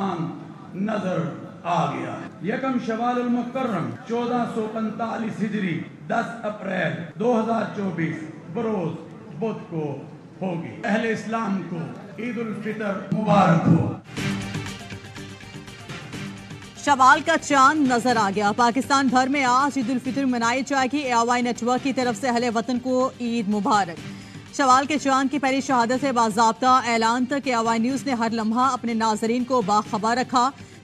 चांद नजर आ गया। यकम शवाल मुकर्रम 1445 हिजरी 10 अप्रैल 2024 बरोज बुध को होगी। अहले इस्लाम को ईद उल फितर मुबारक हो। शवाल का चांद नजर आ गया। पाकिस्तान भर में आज ईद उल फितर मनाई जाएगी। AOI नेटवर्क की तरफ से अहले वतन को ईद मुबारक। शवाल के चांद की पहली शहादत से बाज़ाब्ता ऐलान तक AOI न्यूज़ ने हर लम्हा अपने नाजरीन को बाखबर रखा।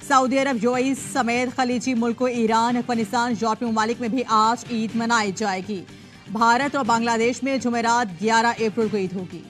सऊदी अरब, UAE समेत खलीजी मुल्कों ईरान, अफगानिस्तान, यूरोपीय ममालिक में भी आज ईद मनाई जाएगी। भारत और बांग्लादेश में जुमेरात 11 अप्रैल को ईद होगी।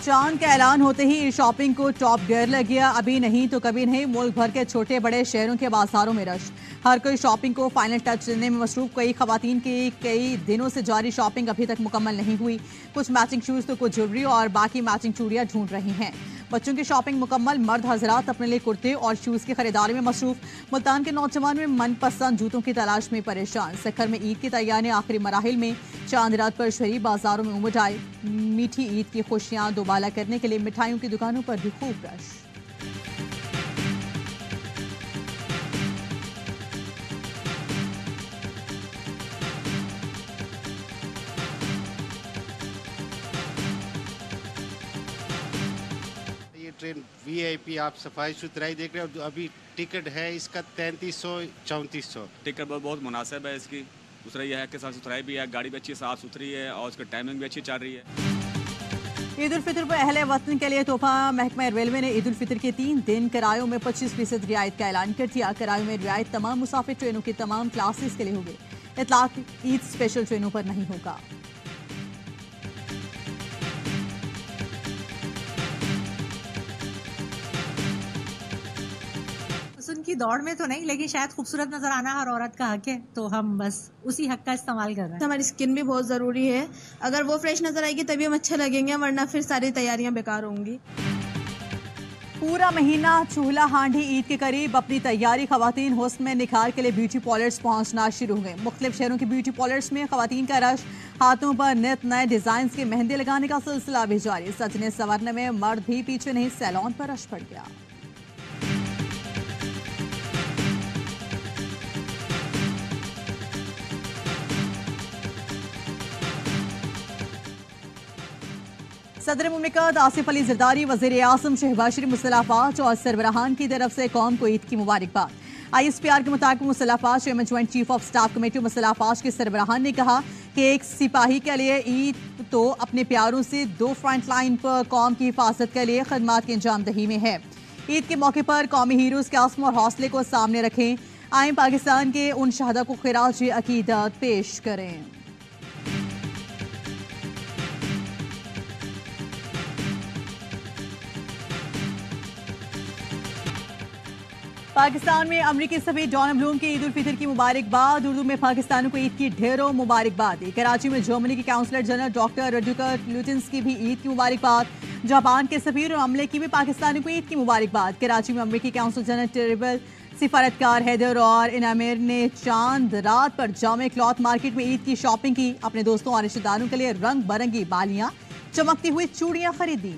चांद का ऐलान होते ही शॉपिंग को टॉप गियर लग गया। अभी नहीं तो कभी नहीं, मुल्क भर के छोटे बड़े शहरों के बाजारों में रश। हर कोई शॉपिंग को फाइनल टच देने में मसरूफ। कई खवातीन की कई दिनों से जारी शॉपिंग अभी तक मुकम्मल नहीं हुई। कुछ मैचिंग शूज तो कुछ ज्वेलरी और बाकी मैचिंग चूड़ियां ढूंढ रही हैं। बच्चों की शॉपिंग मुकम्मल। मर्द हजरात अपने लिए कुर्ते और शूज की खरीदारी में मसरूफ। मुल्तान के नौजवान में मनपसंद जूतों की तलाश में परेशान। सखर में ईद की तैयारियां आखिरी मराहिल में। चांद रात पर शहरी बाजारों में उमड़ आए। मीठी ईद की खुशियां दोबाला करने के लिए मिठाइयों की दुकानों पर भी खूब रश। ट्रेन VIP आप सफाई सुथराई देख रहे हो। अभी टिकट है इसका 3300 3400। टिकट बहुत मुनासिब है इसकी। दूसरा यह है कि साफ सुथराई भी है, गाड़ी भी अच्छी साफ सुथरी है और उसकी टाइमिंग भी अच्छी चल रही है। ईद उल फितर पर अहले वतन के लिए तोहफा। महकमा रेलवे ने ईद उल फितर के 3 दिन किरायों में 25% रियायत का ऐलान कर दिया। किरायों में रियायत तमाम मुसाफिर ट्रेनों की तमाम क्लासेस के लिए होगी। इतलाक ईद स्पेशल ट्रेनों पर नहीं होगा। की दौड़ में तो नहीं, लेकिन शायद खूबसूरत नजर आना हर औरत का हक है, तो हम बस उसी हक का इस्तेमाल कर रहे हैं। हमारी स्किन भी बहुत जरूरी है। अगर वो फ्रेश नजर आएगी तभी हम अच्छे लगेंगे, वरना फिर सारी तैयारियां बेकार होंगी। पूरा महीना चूल्हा हांडी ईद के करीब अपनी तैयारी। खवातीन हुस्न में निखार के लिए ब्यूटी पार्लर्स पहुंचना शुरू हो गए। मुख्तलिफ शहरों के ब्यूटी पार्लर्स में खवातीन का रश। हाथों पर नित नए डिजाइन के मेहंदी लगाने का सिलसिला भी जारी। सजने संवरने में मर्द भी पीछे नहीं। सैलून पर रश पड़ गया। सदर मुमलिकत आसिफ अली जरदारी, वज़ीर आज़म शहबाज शरीफ मुसल्लाफाज और सरबराहान की तरफ से कौम को ईद की मुबारकबाद। ISPR के मुताबिक मुसल्लाफाज chairman joint chief of staff committee मुसल्लाफाज के सरबराहान ने कहा कि एक सिपाही के लिए ईद तो अपने प्यारों से 2 फ्रंट लाइन पर कौम की हिफाजत के लिए खदमात की अंजामदही में है। ईद के मौके पर कौमी हीरोज़ के आज़म और हौसले को सामने रखें। आए पाकिस्तान के उन शहदा को खिराज अकीदत पेश करें। पाकिस्तान में अमरीकी सफीर डोनाल्ड ब्लूम की ईद उल फितर की मुबारकबाद। उर्दू में पाकिस्तानियों को ईद की ढेरों मुबारकबाद। कराची में जर्मनी के काउंसलर जनरल डॉक्टर रडुकर लुटिन्स की भी ईद की मुबारकबाद। जापान के सफीर और अमले की भी पाकिस्तानियों को ईद की मुबारकबाद। कराची में अमरीकी काउंसल जनरल टेरिबल सिफारतकार हैदर और इनामिर ने चांद रात पर जामे क्लॉथ मार्केट में ईद की शॉपिंग की। अपने दोस्तों और रिश्तेदारों के लिए रंग बिरंगी बालियां, चमकती हुई चूड़ियां खरीदी।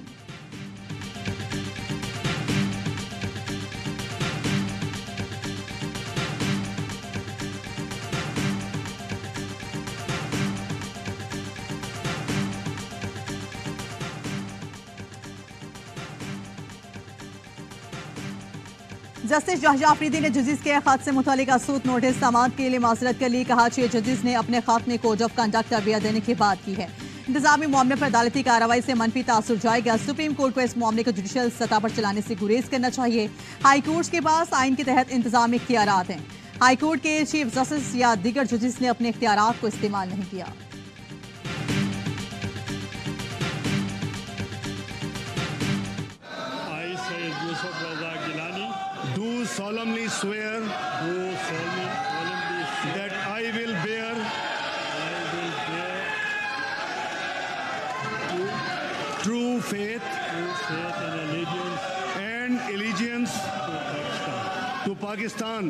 जस्टिस जहाजा अफरीदी ने जजेस के खत से मुतालिक सूद नोटिस समाअत के लिए माजरत के लिए कहा। 6 जजेस ने अपने खत में कोड ऑफ कंडक्ट तरबिया देने की बात की है। इंतजामी मामले पर अदालती कार्रवाई से मनफी तासुर जाएगा। सुप्रीम कोर्ट को इस मामले को जुडिशल सतह पर चलाने से गुरेज करना चाहिए। हाई कोर्ट के पास आइन के तहत इंतजामी इख्तियारात हैं। हाई कोर्ट के चीफ जस्टिस या दीगर जजेस ने अपने इख्तियारात को इस्तेमाल नहीं किया। solemnly swear that I will bear true faith and allegiance to Pakistan.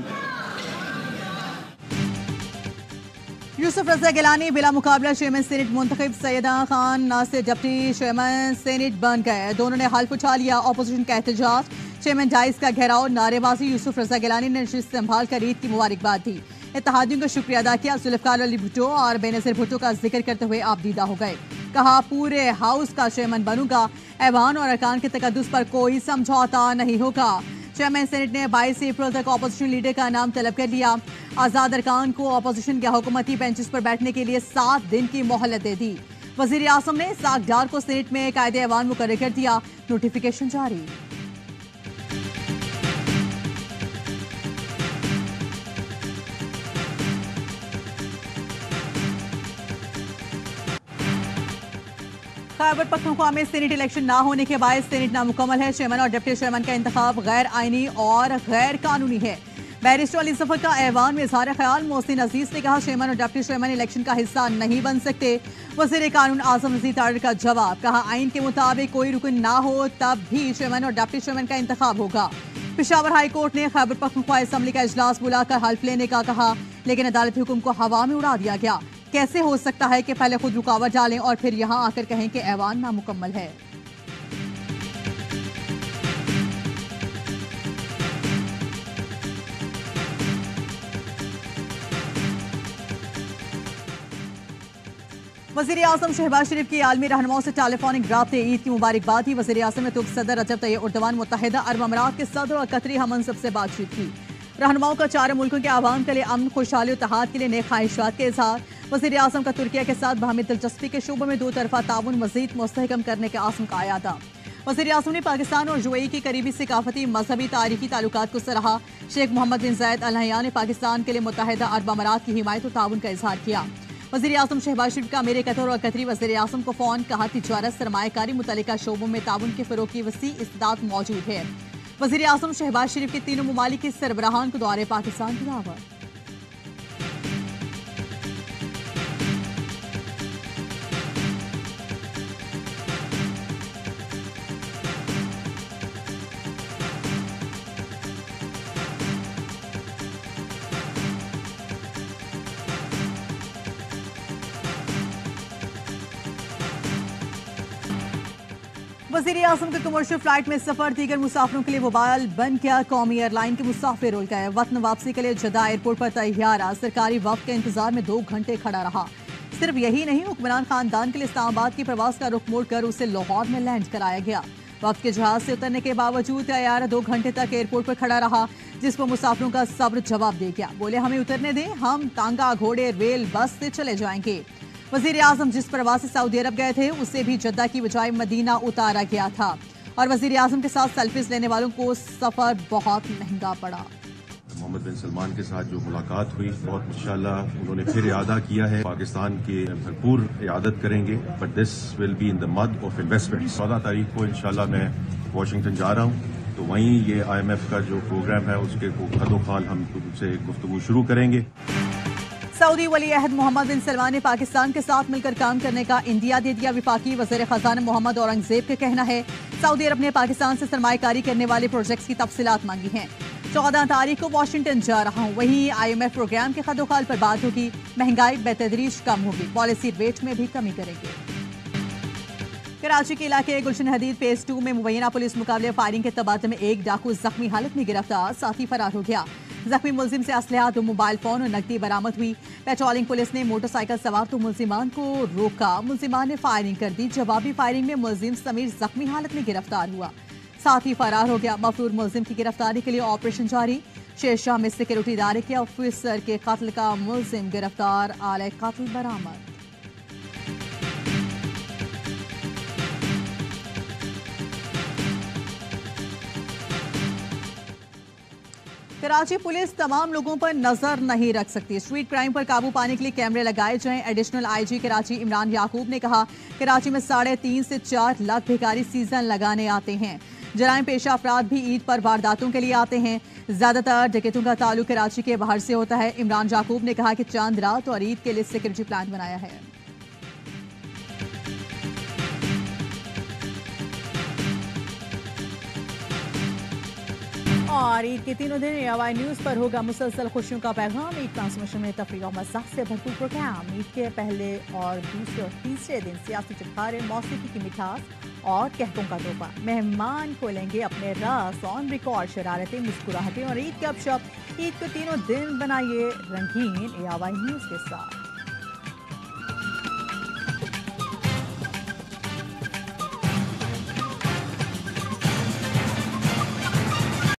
Yusuf रजा गिलानी बिला मुकाबला चेयरमैन सीनेट मुंतखब, Syeda Khan Nasir deputy chairman senate बन गए। दोनों ने हल्फ उठा लिया। ऑपोजिशन का एहतजाज, चेयरमैन डाइस का घेराव, नारेबाजी। यूसुफ रजा गिलानी ने नशिस्त संभाल कर ईद की मुबारकबाद दी। इत्तेहादियों का शुक्रिया अदा किया। जुल्फकार अली भुट्टो और बेनज़ीर भुट्टो का जिक्र करते हुए आपदीदा हो गए। कहा पूरे हाउस का चेयरमैन बनूंगा, ऐवान और अरकान के तकद्दुस पर कोई समझौता नहीं होगा। चेयरमैन सेनेट ने 22 अप्रैल तक ऑपोजिशन लीडर का नाम तलब कर लिया। आजाद अरकान को ऑपोजिशन के हुकूमती बेंचेस पर बैठने के लिए 7 दिन की मोहलत दे दी। वजीर आजम ने इस्हाक डार को सेनेट में कायदे ऐवान मुकर्रर कर दिया। नोटिफिकेशन जारी। खैबर पख्तूनख्वा में सेनेट इलेक्शन ना होने के बाद सेनेट नामुकम्मल है। चेयरमैन और डिप्टी चेयरमैन का इंतखाब गैर आईनी और गैर कानूनी है। बैरिस्टर अली सफर का ऐवान में इज़हार ख्याल। मोहसिन अजीज ने कहा चेयरमैन और डिप्टी चेयरमैन इलेक्शन का हिस्सा नहीं बन सकते। वज़ीर कानून आजम रज़ीद तारिर का जवाब, कहा आइन के मुताबिक कोई रुकन ना हो तब भी चेयरमैन और डिप्टी चेयरमैन का इंतखाब होगा। पेशावर हाई कोर्ट ने खैबर पख्तूनख्वा असम्बली का इजलास बुलाकर हल्फ लेने का कहा, लेकिन अदालती हुक्म को हवा में उड़ा दिया गया। कैसे हो सकता है कि पहले खुद रुकावट डालें और फिर यहां आकर कहें कि ऐवान नामुकम्मल है। वज़ीर आज़म शहबाज शरीफ की आलमी रहनुमाओं से टेलीफोनिक राब्ते, ईद की मुबारकबाद दी। वज़ीर आज़म ने तुर्क सदर रजब तैयब एर्दोगान, मुत्तहिदा अरब अमारात के सदर और कतरी हमनसब से बातचीत की। रहनुमाओं का चारों मुल्कों के आवाम के लिए अमन, खुशहाली और इत्तेहाद के लिए नेक ख्वाहिशात के इज़हार। वज़ीर आज़म का तुर्किया के साथ बाहमी दिलचस्पी के शोबों में 2 तरफा ताउन मज़ीद मुस्तहकम करने के आज़म का आयादा। वज़ीर आज़म ने पाकिस्तान और यूएई की करीबी सकाफती, मजहबी, तारीखी ताल्लुकात को सराहा। शेख मोहम्मद बिन ज़ायद अल नहयान ने पाकिस्तान के लिए मुत्तहिदा अरब अमारात की हिमायत और ताउन का इज़हार किया। वज़ीर आज़म शहबाज शरीफ का मेरे कतर और कतरी वज़ीर आज़म को फ़ोन, कहा तिजारत, सरमायाकारी, मुतल्लिका शोबों में ताउन के फ़रोग़ की वसी इस्तेदाद मौजूद है। वज़ीर आज़म शहबाज शरीफ के तीनों ममालिक के सरबराहान को दौरे पाकिस्तान की दावत। वज़ीर आज़म के कमर्शियल फ्लाइट में सफर, दीगर मुसाफिरों के लिए वबाल बन गया। कौमी एयरलाइन के मुसाफिर उल गए। वतन वापसी के लिए जद्दा एयरपोर्ट पर तैयारा सरकारी वक्त के इंतजार में 2 घंटे खड़ा रहा। सिर्फ यही नहीं, हुक्मरान खानदान के लिए इस्लामाबाद की प्रवास का रुख मोड़कर उसे लाहौर में लैंड कराया गया। वक्त के जहाज से उतरने के बावजूद तैयारा 2 घंटे तक एयरपोर्ट पर खड़ा रहा, जिस पर मुसाफिरों का सब्र जवाब दे गया। बोले हमें उतरने दें, हम तांगा, घोड़े, रेल, बस से चले जाएंगे। वज़ीर आज़म जिस प्रवास से सऊदी अरब गए थे उसे भी जद्दा की बजाय मदीना उतारा गया था और वज़ीर आज़म के साथ सेल्फीज लेने वालों को सफर बहुत महंगा पड़ा। मोहम्मद बिन सलमान के साथ जो मुलाकात हुई, बहुत इंशाल्लाह उन्होंने फिर इरादा किया है पाकिस्तान की भरपूर इयादत करेंगे, but this will be in the मद ऑफ इन्वेस्टमेंट। 14 तारीख को इंशाल्लाह मैं वाशिंगटन जा रहा हूँ, तो वहीं ये IMF का जो प्रोग्राम है उसके खदोखाल हम उनसे गुफ्तगू शुरू करेंगे। सऊदी वली अहद मोहम्मद बिन सलमान ने पाकिस्तान के साथ मिलकर काम करने का इंदिया दे दिया। विफाकी वज़ीर ख़ज़ाना मोहम्मद औरंगज़ेब का कहना है सऊदी अरब ने पाकिस्तान से सरमायाकारी करने वाले प्रोजेक्ट्स की तफसीलात मांगी हैं। 14 तारीख को वाशिंगटन जा रहा हूँ, वहीं IMF प्रोग्राम के खदोखाल पर बात होगी। महंगाई बेतदरीज कम होगी, पॉलिसी रेट में भी कमी करेंगे। कराची के इलाके गुलशन हदीद फेज 2 में मुबैना पुलिस मुकाबले फायरिंग के तबादले में एक डाकू जख्मी हालत में गिरफ्तार, साथी फरार हो गया। जख्मी मुलजिम से असलहा, 2 मोबाइल फोन और नकदी बरामद हुई। पेट्रोलिंग पुलिस ने मोटरसाइकिल सवार 2 मुलजिमान को रोका, मुलजिमान ने फायरिंग कर दी। जवाबी फायरिंग में मुलजिम समीर जख्मी हालत में गिरफ्तार हुआ, साथी फरार हो गया। मफरूर मुलजिम की गिरफ्तारी के लिए ऑपरेशन जारी। शेरशाह में सिक्योरिटी इदारे के ऑफिसर के कत्ल का मुलजिम गिरफ्तार, आले कत्ल बरामद। कराची पुलिस तमाम लोगों पर नजर नहीं रख सकती। स्ट्रीट क्राइम पर काबू पाने के लिए कैमरे लगाए जाएं। एडिशनल IG कराची इमरान याकूब ने कहा कराची में 3.5 से 4 लाख भिखारी सीजन लगाने आते हैं। जराइम पेशा अफराद भी ईद पर वारदातों के लिए आते हैं। ज्यादातर डकैतों का ताल्लुक कराची के बाहर से होता है। इमरान याकूब ने कहा कि चांद रात और ईद के लिए सिक्योरिटी प्लान बनाया है। और ईद के तीनों दिन AY न्यूज पर होगा मुसलसल खुशियों का पैगाम। ईद ट्रांसमिशन में तफरीह और मज़ाक से भरपूर प्रोग्राम। ईद के पहले और दूसरे और तीसरे दिन सियासी चिटखारे, मौसीकी की मिठास और कहतों का तोहफा। मेहमान खोलेंगे अपने राज, ऑन रिकॉर्ड शरारतें, मुस्कुराहटें और ईद के अपशप। ईद के तीनों दिन बनाइए रंगीन AY न्यूज के साथ।